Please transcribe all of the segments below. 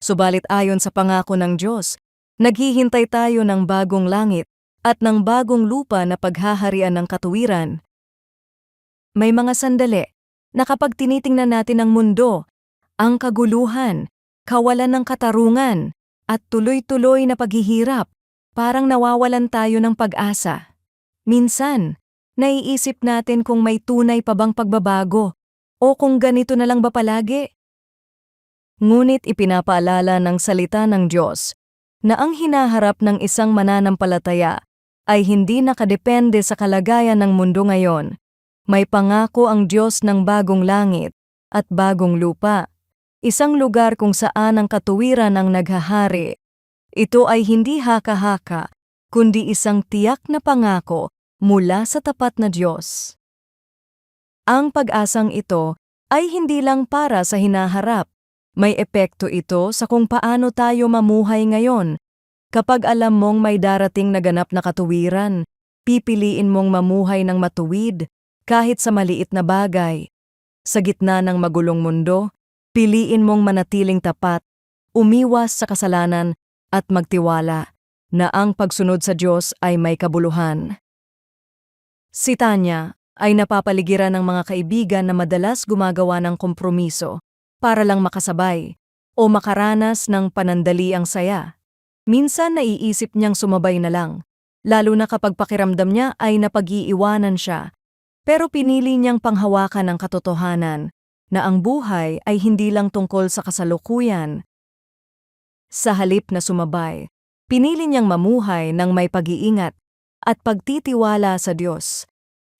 Subalit ayon sa pangako ng Diyos, naghihintay tayo ng bagong langit at ng bagong lupa na paghaharian ng katuwiran. May mga sandali na kapag tinitingnan natin ang mundo, ang kaguluhan, kawalan ng katarungan, at tuloy-tuloy na paghihirap, parang nawawalan tayo ng pag-asa. Minsan, naiisip natin kung may tunay pa bang pagbabago o kung ganito na lang ba palagi. Ngunit ipinapaalala ng salita ng Diyos na ang hinaharap ng isang mananampalataya ay hindi nakadepende sa kalagayan ng mundo ngayon. May pangako ang Diyos ng bagong langit at bagong lupa, isang lugar kung saan ang katuwiran ang naghahari. Ito ay hindi haka-haka, kundi isang tiyak na pangako mula sa tapat na Diyos. Ang pag-asang ito ay hindi lang para sa hinaharap. May epekto ito sa kung paano tayo mamuhay ngayon. Kapag alam mong may darating na ganap na katuwiran, pipiliin mong mamuhay ng matuwid kahit sa maliit na bagay. Sa gitna ng magulong mundo, piliin mong manatiling tapat, umiwas sa kasalanan at magtiwala na ang pagsunod sa Diyos ay may kabuluhan. Si Tanya ay napapaligiran ng mga kaibigan na madalas gumagawa ng kompromiso para lang makasabay o makaranas ng panandaliang saya. Minsan naiisip niyang sumabay na lang, lalo na kapag pakiramdam niya ay napag-iiwanan siya. Pero pinili niyang panghawakan ang katotohanan na ang buhay ay hindi lang tungkol sa kasalukuyan. Sa halip na sumabay, pinili niyang mamuhay ng may pag-iingat at pagtitiwala sa Diyos.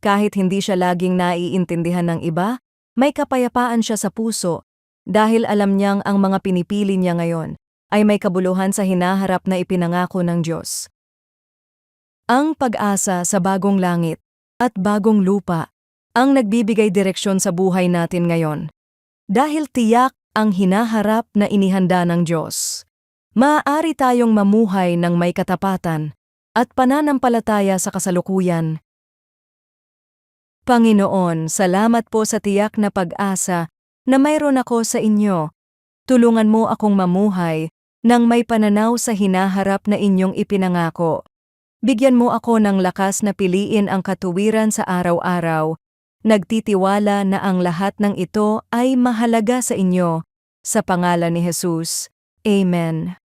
Kahit hindi siya laging naiintindihan ng iba, may kapayapaan siya sa puso dahil alam niyang ang mga pinipili niya ngayon ay may kabuluhan sa hinaharap na ipinangako ng Diyos. Ang pag-asa sa bagong langit at bagong lupa ang nagbibigay direksyon sa buhay natin ngayon. Dahil tiyak ang hinaharap na inihanda ng Diyos, maaari tayong mamuhay ng may katapatan at pananampalataya sa kasalukuyan. Panginoon, salamat po sa tiyak na pag-asa na mayroon ako sa inyo. Tulungan mo akong mamuhay ng may pananaw sa hinaharap na inyong ipinangako. Bigyan mo ako ng lakas na piliin ang katuwiran sa araw-araw, nagtitiwala na ang lahat ng ito ay mahalaga sa inyo. Sa pangalan ni Jesus. Amen.